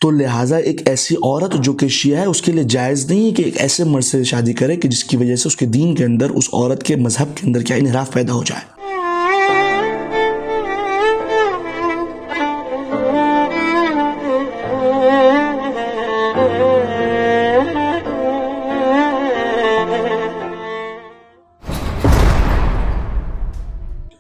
تو لہٰذا ایک ایسی عورت جو کہ شیعہ ہے اس کے لیے جائز نہیں ہے کہ ایک ایسے مرد سے شادی کرے کہ جس کی وجہ سے اس کے دین کے اندر، اس عورت کے مذہب کے اندر کیا انحراف پیدا ہو جائے۔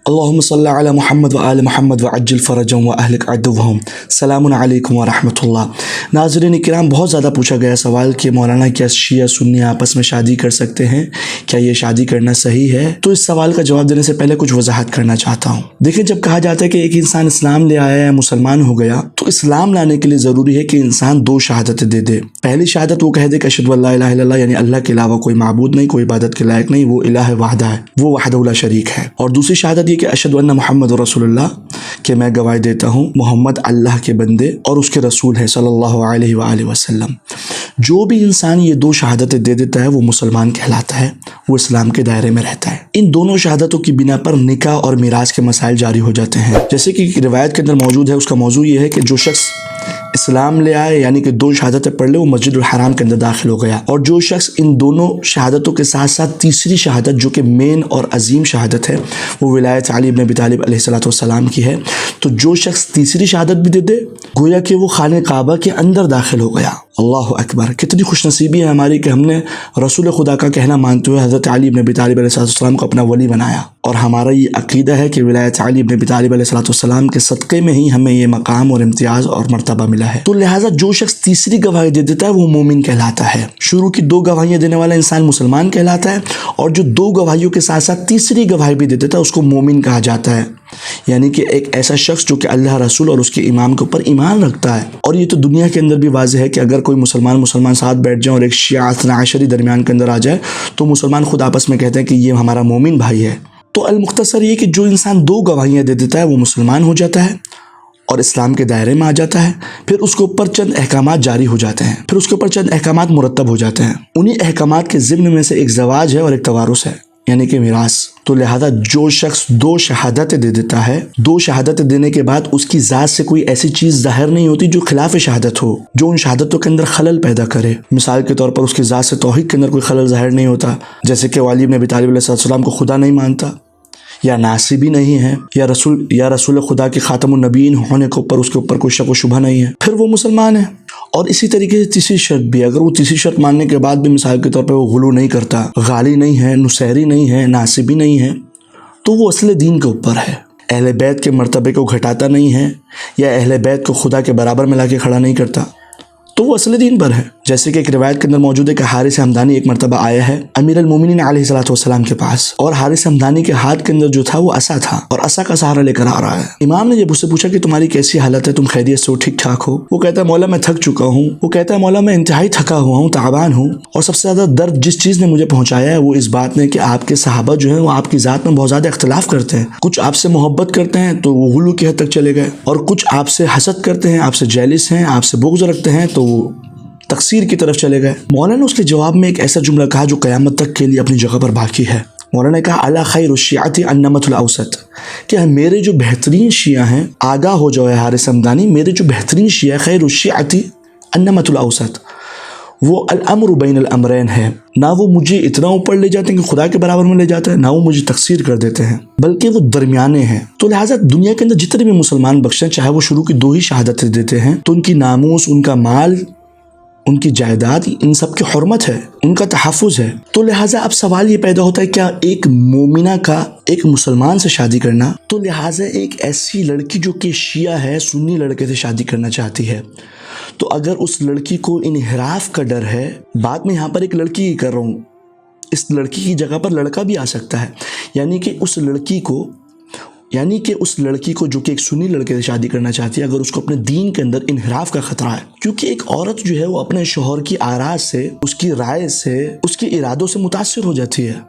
اللہم صلی علی محمد وآل محمد وعجل فرجهم واہلک عدوهم۔ السلام علیکم ورحمۃ اللہ۔ ناظرین کرام، بہت زیادہ پوچھا گیا سوال کہ مولانا کیا شیعہ سنی آپس میں شادی کر سکتے ہیں؟ کیا یہ شادی کرنا صحیح ہے؟ تو اس سوال کا جواب دینے سے پہلے کچھ وضاحت کرنا چاہتا ہوں۔ دیکھیں، جب کہا جاتا ہے کہ ایک انسان اسلام لے آیا ہے، مسلمان ہو گیا، تو اسلام لانے کے لیے ضروری ہے کہ انسان دو شہادتیں دے دے۔ پہلی شہادت وہ کہہ دے کہ اشہد ان لا الہ الا اللہ، یعنی اللہ کے علاوہ کوئی معبود نہیں، کوئی عبادت کے لائق نہیں، وہ الہ وحدہ ہے، وہ وحدہ لا شریک ہے۔ اور دوسری شہادت یہ کہ اشہد ان محمد رسول اللہ، کہ میں گواہی دیتا ہوں محمد اللہ کے بندے اور اس کے رسول ہے صلی اللہ علیہ وآلہ وسلم۔ جو بھی انسان یہ دو شہادتیں دے دیتا ہے وہ مسلمان کہلاتا ہے، وہ اسلام کے دائرے میں رہتا ہے۔ ان دونوں شہادتوں کی بنا پر نکاح اور میراث کے مسائل جاری ہو جاتے ہیں۔ جیسے کہ روایت کے اندر موجود ہے، اس کا موضوع یہ ہے کہ جو شخص اسلام لے آئے، یعنی کہ دو شہادتیں پڑھ لے، وہ مسجد الحرام کے اندر داخل ہو گیا، اور جو شخص ان دونوں شہادتوں کے ساتھ ساتھ تیسری شہادت جو کہ مین اور عظیم شہادت ہے، وہ ولایت علی بن ابی طالب علیہ السلام کی ہے، تو جو شخص تیسری شہادت بھی دے دے گویا کہ وہ خانہ کعبہ کے اندر داخل ہو گیا۔ اللہ اکبر! کتنی خوش نصیبی ہے ہماری کہ ہم نے رسول خدا کا کہنا مانتے ہوئے حضرت علی بن ابی طالب علیہ السلام کو اپنا ولی بنایا، اور ہمارا یہ عقیدہ ہے کہ ولایت علی بن ابی طالب علیہ السلام کے صدقے میں ہی ہمیں یہ مقام اور امتیاز اور مرتبہ ملا ہے۔ تو لہٰذا جو شخص تیسری گواہی دے دیتا ہے وہ مومن کہلاتا ہے۔ شروع کی دو گواہیاں دینے والا انسان مسلمان کہلاتا ہے، اور جو دو گواہیوں کے ساتھ ساتھ تیسری گواہی بھی دے دیتا ہے اس کو مومن کہا جاتا ہے، یعنی کہ ایک ایسا شخص جو کہ اللہ رسول اور اس کے امام کے اوپر ایمان رکھتا ہے۔ اور یہ تو دنیا کے اندر بھی واضح ہے کہ اگر کوئی مسلمان ساتھ بیٹھ جائیں اور ایک شیعہ اثنا عشری درمیان کے اندر آ جائے تو مسلمان خود آپس میں کہتے ہیں کہ یہ ہمارا مومن بھائی ہے۔ تو المختصر یہ کہ جو انسان دو گواہیاں دے دیتا ہے وہ مسلمان ہو جاتا ہے اور اسلام کے دائرے میں آ جاتا ہے، پھر اس کے اوپر چند احکامات جاری ہو جاتے ہیں، پھر اس کے اوپر چند احکامات مرتب ہو جاتے ہیں۔ انہی احکامات کے ضمن میں سے ایک زواج ہے اور ایک توارث ہے، یعنی کہ میراث۔ تو لہذا جو شخص دو شہادتیں دے دیتا ہے، دو شہادتیں دینے کے بعد اس کی ذات سے کوئی ایسی چیز ظاہر نہیں ہوتی جو خلاف شہادت ہو، جو ان شہادتوں کے اندر خلل پیدا کرے۔ مثال کے طور پر اس کی ذات سے توحید کے اندر کوئی خلل ظاہر نہیں ہوتا، جیسے کہ علی بن ابی طالب علیہ السلام کو خدا نہیں مانتا، یا ناصبی نہیں ہے، یا رسول خدا کے خاتم النبیین ہونے کے اوپر اس کے اوپر کوئی شک و شبہ نہیں ہے، پھر وہ مسلمان ہے۔ اور اسی طریقے سے تیسری شرط بھی، اگر وہ تیسری شرط ماننے کے بعد بھی مثال کے طور پر وہ غلو نہیں کرتا، غالی نہیں ہے، نصیری نہیں ہے، ناصبی نہیں ہے، تو وہ اصل دین کے اوپر ہے۔ اہل بیت کے مرتبے کو گھٹاتا نہیں ہے، یا اہل بیت کو خدا کے برابر میں لا کے کھڑا نہیں کرتا، تو وہ اصل دین پر ہے۔ جیسے کہ ایک روایت کے اندر موجود ہے کہ حارث ہمدانی ایک مرتبہ آیا ہے امیر المومنین علیہ السلام کے پاس، اور حارث ہمدانی کے ہاتھ کے اندر جو تھا وہ عصا تھا، اور عصا کا سہارا لے کر آ رہا ہے۔ امام نے جب اس سے پوچھا کہ تمہاری کیسی حالت ہے، تم خیریت سے ہو، ٹھیک ٹھاک ہو؟ وہ کہتا ہے مولا میں تھک چکا ہوں، وہ کہتا ہے مولا میں انتہائی تھکا ہوا ہوں، تعبان ہوں، اور سب سے زیادہ درد جس چیز نے مجھے پہنچایا ہے وہ اس بات نے کہ آپ کے صحابہ جو ہیں وہ آپ کی ذات میں بہت زیادہ اختلاف کرتے ہیں، کچھ آپ سے محبت کرتے ہیں تو وہ غلو کی حد تک چلے گئے، اور کچھ آپ سے حسد کرتے ہیں، آپ سے جیلس ہیں، آپ سے بغض رکھتے ہیں تو وہ تقصیر کی طرف چلے گئے۔ مولانا نے اس کے جواب میں ایک ایسا جملہ کہا جو قیامت تک کے لیے اپنی جگہ پر باقی ہے۔ مولانا نے کہا اعلیٰ خیر الشیعۃ النمۃ الاوسط، کہ میرے جو بہترین شیعہ ہیں، آگاہ ہو جاؤ حارث ہمدانی، میرے جو بہترین شیعہ خیر الشیعۃ النمۃ الاوسط، وہ الامر بین الامرین ہے، نہ وہ مجھے اتنا اوپر لے جاتے ہیں کہ خدا کے برابر میں لے جاتے ہیں، نہ وہ مجھے تقصیر کر دیتے ہیں، بلکہ وہ درمیانے ہیں۔ تو لہٰذا دنیا کے اندر جتنے بھی مسلمان بخشیں، چاہے وہ شروع کی دو ہی شہادتیں دیتے ہیں، تو ان کی ناموس، ان کا مال، ان کی جائیداد، ان سب کی حرمت ہے، ان کا تحفظ ہے۔ تو لہٰذا اب سوال یہ پیدا ہوتا ہے کیا ایک مومنہ کا ایک مسلمان سے شادی کرنا، تو لہٰذا ایک ایسی لڑکی جو کہ شیعہ ہے، سنی لڑکے سے شادی کرنا چاہتی ہے، تو اگر اس لڑکی کو انحراف کا ڈر ہے، بات میں یہاں پر ایک لڑکی ہی کر رہا ہوں، اس لڑکی کی جگہ پر لڑکا بھی آ سکتا ہے، یعنی کہ اس لڑکی کو جو کہ ایک سنی لڑکے سے شادی کرنا چاہتی ہے، اگر اس کو اپنے دین کے اندر انحراف کا خطرہ ہے، کیونکہ ایک عورت جو ہے وہ اپنے شوہر کی آراء سے، اس کی رائے سے، اس کے ارادوں سے متاثر ہو جاتی ہے،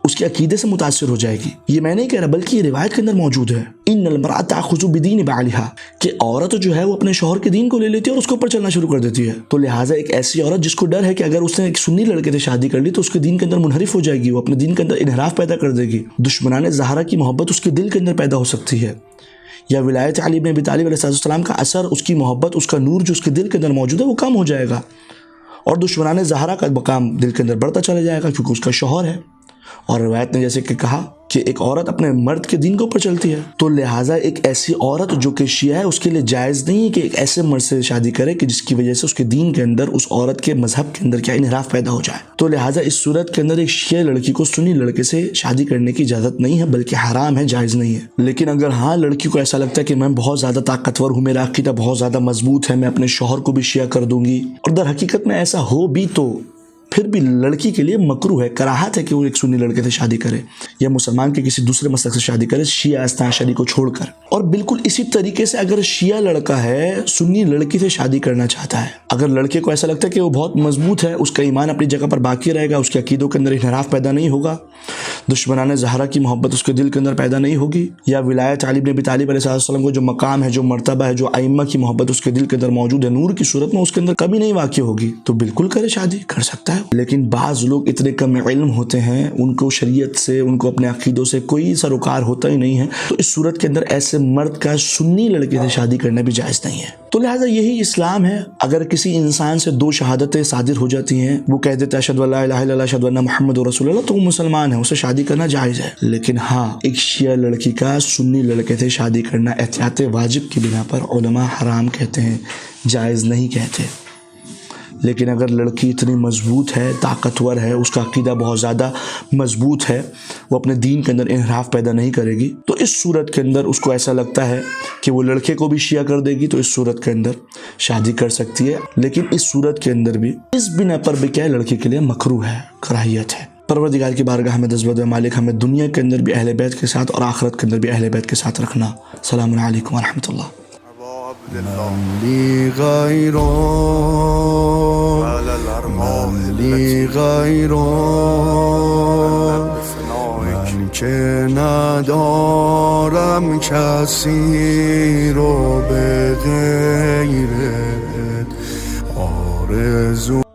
اس کے عقیدے سے متاثر ہو جائے گی۔ یہ میں نہیں کہہ رہا بلکہ یہ روایت کے اندر موجود ہے، ان المرأۃ تأخذ بدین بعلہا، کہ عورت جو ہے وہ اپنے شوہر کے دین کو لے لیتی ہے اور اس کے اوپر چلنا شروع کر دیتی ہے۔ تو لہٰذا ایک ایسی عورت جس کو ڈر ہے کہ اگر اس نے ایک سنی لڑکے سے شادی کر لی تو اس کے دین کے اندر منحرف ہو جائے گی، وہ اپنے دین کے اندر انحراف پیدا کر دے گی، دشمنان زہرا کی محبت اس کے دل کے اندر پیدا ہو سکتی ہے، یا ولایت علی بن ابی طالب علیہ السلام کا اثر، اس کی محبت، اس کا نور جو اس کے دل کے اندر موجود ہے وہ کم ہو جائے گا، اور دشمنان زہرا کا مقام دل کے اندر بڑھتا چلا جائے گا کیونکہ اس کا شوہر ہے۔ اور روایت نے جیسے کہ کہا کہ ایک عورت اپنے مرد کے دین کے اوپر چلتی ہے، تو لہٰذا ایک ایسی عورت جو کہ شیعہ ہے اس کے لیے جائز نہیں ہے کہ ایک ایسے مرد سے شادی کرے کہ جس کی وجہ سے اس کے دین کے اندر، اس عورت کے مذہب کے اندر کیا انحراف پیدا ہو جائے۔ تو لہٰذا اس صورت کے اندر ایک شیعہ لڑکی کو سنی لڑکے سے شادی کرنے کی اجازت نہیں ہے، بلکہ حرام ہے، جائز نہیں ہے۔ لیکن اگر ہاں لڑکی کو ایسا لگتا ہے کہ میں بہت زیادہ طاقتور ہوں، میرا عقیدہ بہت زیادہ مضبوط ہے، میں اپنے شوہر کو بھی شیعہ کر دوں گی، اور در حقیقت میں ایسا ہو بھی تو پھر بھی لڑکی کے لیے مکروہ ہے، کراہت ہے کہ وہ ایک سنی لڑکے سے شادی کرے یا مسلمان کے کسی دوسرے مسلک سے شادی کرے شیعہ اثنا عشری کو چھوڑ کر۔ اور بالکل اسی طریقے سے اگر شیعہ لڑکا ہے سنی لڑکی سے شادی کرنا چاہتا ہے، اگر لڑکے کو ایسا لگتا ہے کہ وہ بہت مضبوط ہے، اس کا ایمان اپنی جگہ پر باقی رہے گا، اس کے عقیدوں کے اندر انحراف پیدا نہیں ہوگا، دشمنان زہرا کی محبت اس کے دل کے اندر پیدا نہیں ہوگی، یا ولایت علی بن ابی طالب علیہ السلام کو جو مقام ہے، جو مرتبہ ہے، جو ائمہ کی محبت اس کے دل کے اندر موجود ہے نور کی صورت میں، اس کے اندر کمی نہیں واقع ہوگی، تو بالکل کرے، شادی کر سکتا ہے۔ لیکن بعض لوگ اتنے کم علم ہوتے ہیں، ان کو شریعت سے، ان کو اپنے عقیدوں سے کوئی سروکار ہوتا ہی نہیں ہے، تو اس صورت کے اندر ایسے مرد کا سنی لڑکے سے شادی کرنا بھی جائز نہیں ہے۔ تو لہٰذا یہی اسلام ہے۔ اگر کسی انسان سے دو شہادتیں صادر ہو جاتی ہیں، وہ کہہ دیتا ہے اشہد ان لا الہ الا اللہ اشہد ان محمد رسول اللہ، تو وہ مسلمان ہے، اسے شادی کرنا جائز ہے۔ لیکن ہاں ایک شیعہ لڑکی کا سنی لڑکے سے شادی کرنا احتیاط واجب کی بنا پر علماء حرام کہتے ہیں، جائز نہیں کہتے۔ لیکن اگر لڑکی اتنی مضبوط ہے، طاقتور ہے، اس کا عقیدہ بہت زیادہ مضبوط ہے، وہ اپنے دین کے اندر انحراف پیدا نہیں کرے گی، تو اس صورت کے اندر اس کو ایسا لگتا ہے کہ وہ لڑکے کو بھی شیعہ کر دے گی، تو اس صورت کے اندر شادی کر سکتی ہے۔ لیکن اس صورت کے اندر بھی اس بنا پر بھی کیا ہے، لڑکی کے لیے مکروہ ہے، کراہیت ہے۔ پروردگار کی بارگاہ میں دست بدو مالک ہمیں دنیا کے اندر بھی اہل بیت کے ساتھ اور آخرت کے اندر بھی اہل بیت کے ساتھ رکھنا۔ السلام علیکم ورحمۃ اللہ۔ من لی غیرو من که ندارم کسی رو به غیرت آرزو